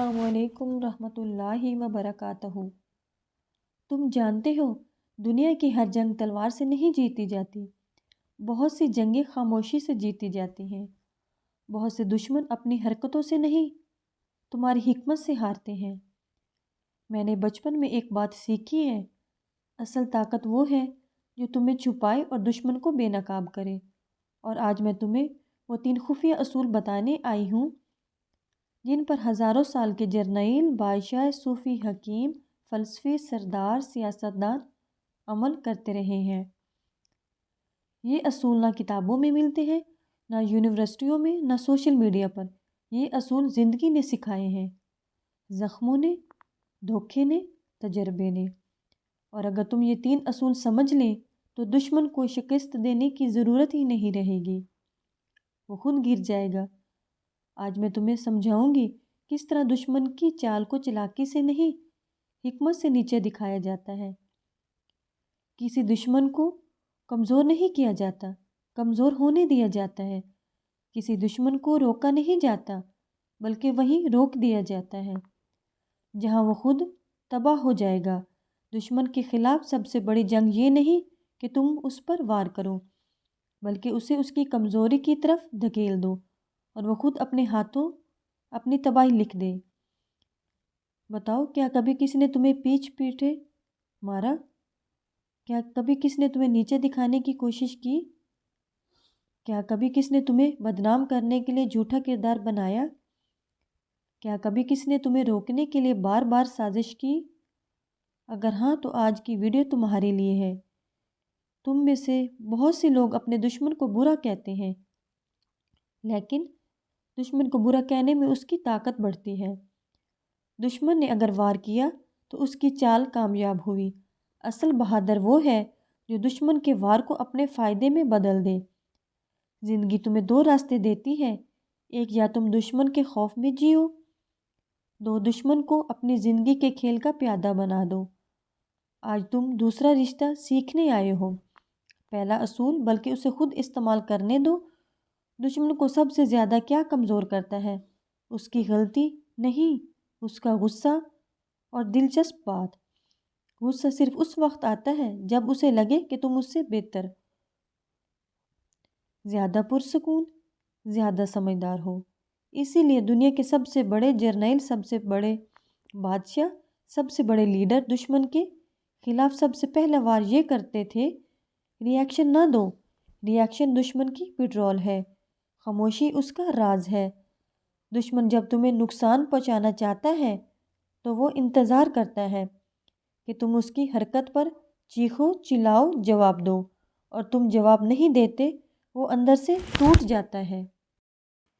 अस्सलाम वालेकुम रहमतुल्लाहि व बरकातहू। तुम जानते हो, दुनिया की हर जंग तलवार से नहीं जीती जाती। बहुत सी जंगें खामोशी से जीती जाती हैं। बहुत से दुश्मन अपनी हरकतों से नहीं, तुम्हारी हिकमत से हारते हैं। मैंने बचपन में एक बात सीखी है, असल ताकत वो है जो तुम्हें छुपाए और दुश्मन को बेनकाब करे। और आज मैं तुम्हें वो 3 खुफिया असूल बताने आई हूँ जिन पर हज़ारों साल के जर्नैल, बादशाह, सूफ़ी, हकीम, फ़लसफ़ी, सरदार, सियासतदान अमल करते रहे हैं। ये असूल ना किताबों में मिलते हैं, ना यूनिवर्सिटियों में, ना सोशल मीडिया पर। ये असूल ज़िंदगी ने सिखाए हैं, ज़ख्मों ने, धोखे ने, तजर्बे ने। और अगर तुम ये 3 असूल समझ लें तो दुश्मन को शिकस्त देने की ज़रूरत ही नहीं रहेगी, वो खुद गिर जाएगा। आज मैं तुम्हें समझाऊंगी किस तरह दुश्मन की चाल को चालाकी से नहीं, हिकमत से नीचे दिखाया जाता है। किसी दुश्मन को कमज़ोर नहीं किया जाता, कमज़ोर होने दिया जाता है। किसी दुश्मन को रोका नहीं जाता, बल्कि वहीं रोक दिया जाता है, जहाँ वो खुद तबाह हो जाएगा। दुश्मन के ख़िलाफ़ सबसे बड़ी जंग ये नहीं कि तुम उस पर वार करो, बल्कि उसे उसकी कमज़ोरी की तरफ धकेल दो और वो खुद अपने हाथों अपनी तबाही लिख दे। बताओ, क्या कभी किसी ने तुम्हें पीठ पीछे मारा? क्या कभी किसी ने तुम्हें नीचे दिखाने की कोशिश की? क्या कभी किसी ने तुम्हें बदनाम करने के लिए झूठा किरदार बनाया? क्या कभी किसी ने तुम्हें रोकने के लिए बार बार साजिश की? अगर हाँ, तो आज की वीडियो तुम्हारे लिए है। तुम में से बहुत से लोग अपने दुश्मन को बुरा कहते हैं, लेकिन दुश्मन को बुरा कहने में उसकी ताकत बढ़ती है। दुश्मन ने अगर वार किया तो उसकी चाल कामयाब हुई। असल बहादुर वो है जो दुश्मन के वार को अपने फ़ायदे में बदल दे। ज़िंदगी तुम्हें 2 रास्ते देती है, एक या तुम दुश्मन के खौफ में जियो, 2 दुश्मन को अपनी ज़िंदगी के खेल का प्यादा बना दो। आज तुम दूसरा रिश्ता सीखने आए हो। पहला असूल, बल्कि उसे खुद इस्तेमाल करने दो। दुश्मन को सबसे ज़्यादा क्या कमज़ोर करता है? उसकी गलती नहीं, उसका गुस्सा। और दिलचस्प बात, गुस्सा सिर्फ उस वक्त आता है जब उसे लगे कि तुम उससे बेहतर, ज़्यादा पुरसकून, ज़्यादा समझदार हो। इसीलिए दुनिया के सबसे बड़े जर्नैल, सबसे बड़े बादशाह, सबसे बड़े लीडर दुश्मन के खिलाफ सबसे पहला वार ये करते थे, रिएक्शन ना दो। रिएक्शन दुश्मन की पेट्रोल है, खामोशी उसका राज है। दुश्मन जब तुम्हें नुकसान पहुंचाना चाहता है तो वो इंतज़ार करता है कि तुम उसकी हरकत पर चीखो, चिल्लाओ, जवाब दो। और तुम जवाब नहीं देते, वो अंदर से टूट जाता है।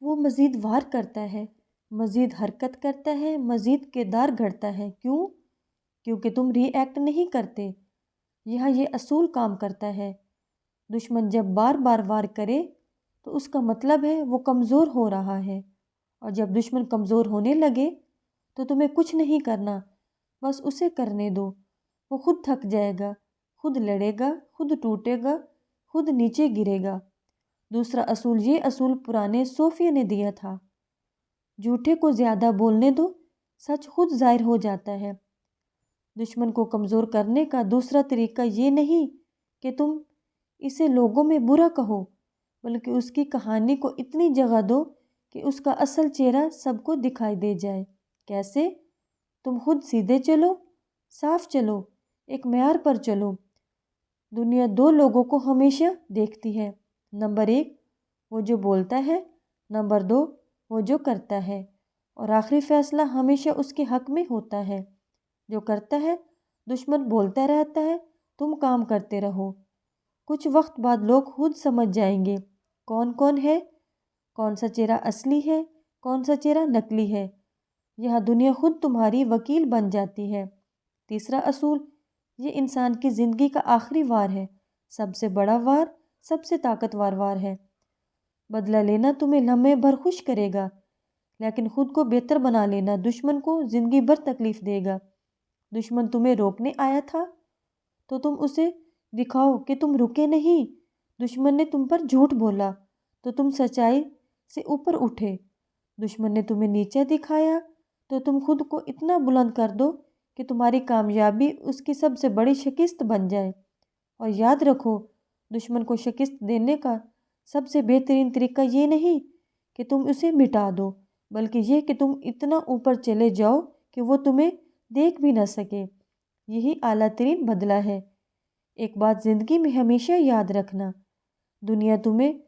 वो मज़ीद वार करता है, मज़ीद हरकत करता है, मज़ीद किरदार घड़ता है। क्यों? क्योंकि तुम रिएक्ट नहीं करते। यहाँ ये असूल काम करता है। दुश्मन जब बार बार वार करे तो उसका मतलब है वो कमज़ोर हो रहा है। और जब दुश्मन कमज़ोर होने लगे तो तुम्हें कुछ नहीं करना, बस उसे करने दो। वो खुद थक जाएगा, खुद लड़ेगा, खुद टूटेगा, खुद नीचे गिरेगा। दूसरा असूल, ये असूल पुराने सूफियों ने दिया था, झूठे को ज़्यादा बोलने दो, सच खुद ज़ाहिर हो जाता है। दुश्मन को कमज़ोर करने का दूसरा तरीका ये नहीं कि तुम इसे लोगों में बुरा कहो, बल्कि उसकी कहानी को इतनी जगह दो कि उसका असल चेहरा सबको दिखाई दे जाए। कैसे? तुम खुद सीधे चलो, साफ चलो, एक म्यार पर चलो। दुनिया 2 लोगों को हमेशा देखती है, नंबर 1 वो जो बोलता है, नंबर 2 वो जो करता है। और आखिरी फैसला हमेशा उसके हक में होता है, जो करता है। दुश्मन बोलता रहता है, तुम काम करते रहो। कुछ वक्त बाद लोग खुद समझ जाएंगे कौन कौन है, कौन सा चेहरा असली है, कौन सा चेहरा नकली है। यह दुनिया खुद तुम्हारी वकील बन जाती है। तीसरा असूल, ये इंसान की ज़िंदगी का आखिरी वार है, सबसे बड़ा वार, सबसे ताकतवर वार है। बदला लेना तुम्हें लम्हे भर खुश करेगा, लेकिन खुद को बेहतर बना लेना दुश्मन को ज़िंदगी भर तकलीफ़ देगा। दुश्मन तुम्हें रोकने आया था तो तुम उसे दिखाओ कि तुम रुके नहीं। दुश्मन ने तुम पर झूठ बोला तो तुम सच्चाई से ऊपर उठे। दुश्मन ने तुम्हें नीचे दिखाया तो तुम खुद को इतना बुलंद कर दो कि तुम्हारी कामयाबी उसकी सबसे बड़ी शिकस्त बन जाए। और याद रखो, दुश्मन को शिकस्त देने का सबसे बेहतरीन तरीका ये नहीं कि तुम उसे मिटा दो, बल्कि ये कि तुम इतना ऊपर चले जाओ कि वो तुम्हें देख भी ना सके। यही आला तरीन बदला है। एक बात ज़िंदगी में हमेशा याद रखना, दुनिया तुम्हें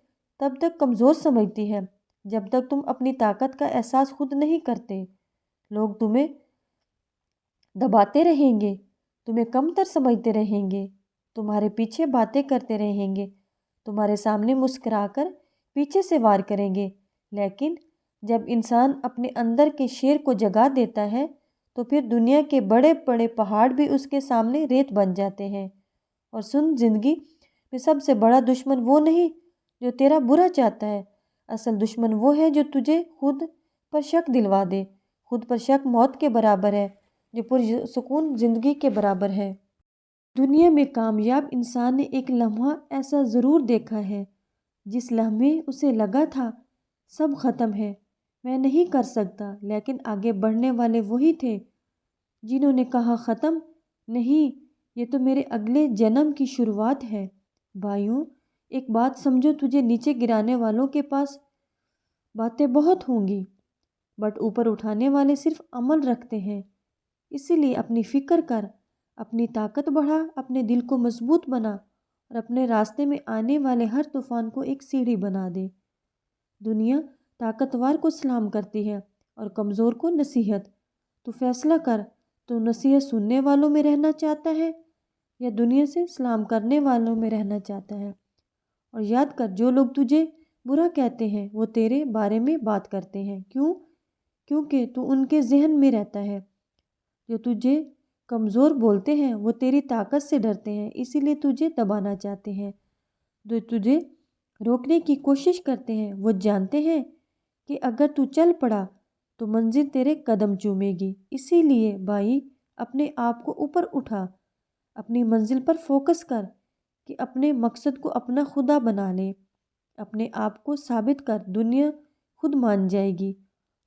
तब तक कमज़ोर समझती है जब तक तुम अपनी ताकत का एहसास खुद नहीं करते। लोग तुम्हें दबाते रहेंगे, तुम्हें कमतर समझते रहेंगे, तुम्हारे पीछे बातें करते रहेंगे, तुम्हारे सामने मुस्कुराकर पीछे से वार करेंगे। लेकिन जब इंसान अपने अंदर के शेर को जगा देता है तो फिर दुनिया के बड़े बड़े पहाड़ भी उसके सामने रेत बन जाते हैं। और सुन, जिंदगी में सबसे बड़ा दुश्मन वो नहीं जो तेरा बुरा चाहता है, असल दुश्मन वो है जो तुझे खुद पर शक दिलवा दे। खुद पर शक मौत के बराबर है, जो पुरसुकून जिंदगी के बराबर है। दुनिया में कामयाब इंसान ने एक लम्हा ऐसा ज़रूर देखा है जिस लम्हे उसे लगा था सब ख़त्म है, मैं नहीं कर सकता, लेकिन आगे बढ़ने वाले वही थे जिन्होंने कहा ख़त्म नहीं, ये तो मेरे अगले जन्म की शुरुआत है। भाइयों, एक बात समझो, तुझे नीचे गिराने वालों के पास बातें बहुत होंगी, बट ऊपर उठाने वाले सिर्फ अमल रखते हैं। इसीलिए अपनी फ़िक्र कर, अपनी ताकत बढ़ा, अपने दिल को मजबूत बना और अपने रास्ते में आने वाले हर तूफ़ान को एक सीढ़ी बना दे। दुनिया ताकतवर को सलाम करती है और कमज़ोर को नसीहत। तो फैसला कर, तो नसीहत सुनने वालों में रहना चाहता है या दुनिया से सलाम करने वालों में रहना चाहता है। और याद कर, जो लोग तुझे बुरा कहते हैं वो तेरे बारे में बात करते हैं। क्यों? क्योंकि तू उनके जहन में रहता है। जो तुझे कमज़ोर बोलते हैं वो तेरी ताकत से डरते हैं, इसीलिए तुझे दबाना चाहते हैं। जो तुझे रोकने की कोशिश करते हैं वो जानते हैं कि अगर तू चल पड़ा तो मंजिल तेरे कदम चूमेगी। इसीलिए भाई, अपने आप को ऊपर उठा, अपनी मंजिल पर फोकस कर कि अपने मकसद को अपना खुदा बना ले। अपने आप को साबित कर, दुनिया खुद मान जाएगी।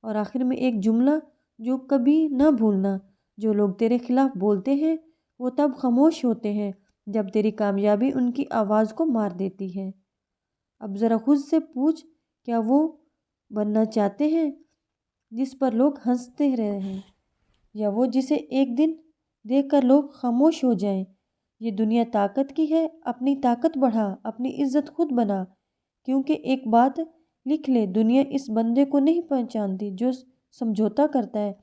और आखिर में एक जुमला जो कभी ना भूलना, जो लोग तेरे खिलाफ बोलते हैं वो तब खामोश होते हैं जब तेरी कामयाबी उनकी आवाज़ को मार देती है। अब ज़रा खुद से पूछ, क्या वो बनना चाहते हैं जिस पर लोग हंसते रहें, या वो जिसे एक दिन देखकर लोग खामोश हो जाएं? ये दुनिया ताकत की है, अपनी ताकत बढ़ा, अपनी इज्जत खुद बना। क्योंकि एक बात लिख ले, दुनिया इस बंदे को नहीं पहचानती जो समझौता करता है,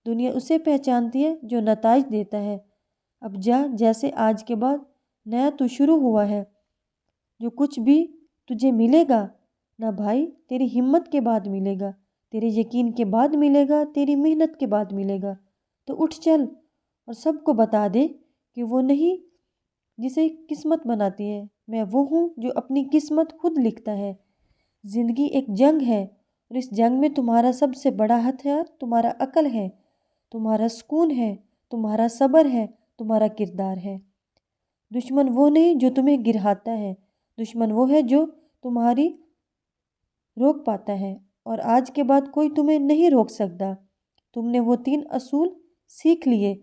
दुनिया उसे पहचानती है जो नताज देता है। अब जा, जैसे आज के बाद नया तो शुरू हुआ है। जो कुछ भी तुझे मिलेगा ना भाई, तेरी हिम्मत के बाद मिलेगा, तेरे यकीन के बाद मिलेगा, तेरी मेहनत के बाद मिलेगा। तो उठ चल और सबको बता दे कि वो नहीं जिसे किस्मत बनाती है, मैं वो हूँ जो अपनी किस्मत खुद लिखता है। ज़िंदगी एक जंग है और इस जंग में तुम्हारा सबसे बड़ा हथियार तुम्हारा अक्ल है, तुम्हारा सुकून है, तुम्हारा सब्र है, तुम्हारा किरदार है। दुश्मन वो नहीं जो तुम्हें गिराता है, दुश्मन वो है जो तुम्हारी रोक पाता है। और आज के बाद कोई तुम्हें नहीं रोक सकता। तुमने वो 3 असूल सीख लिए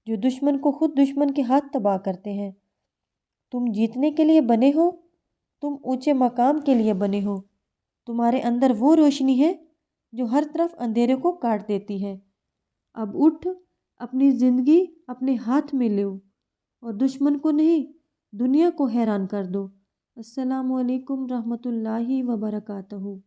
जो दुश्मन को खुद दुश्मन के हाथ तबाह करते हैं। तुम जीतने के लिए बने हो, तुम ऊंचे मकाम के लिए बने हो। तुम्हारे अंदर वो रोशनी है जो हर तरफ अंधेरे को काट देती है। अब उठ, अपनी ज़िंदगी अपने हाथ में लो और दुश्मन को नहीं, दुनिया को हैरान कर दो। अस्सलामु अलैकुम रहमतुल्लाहि व बरकातहू।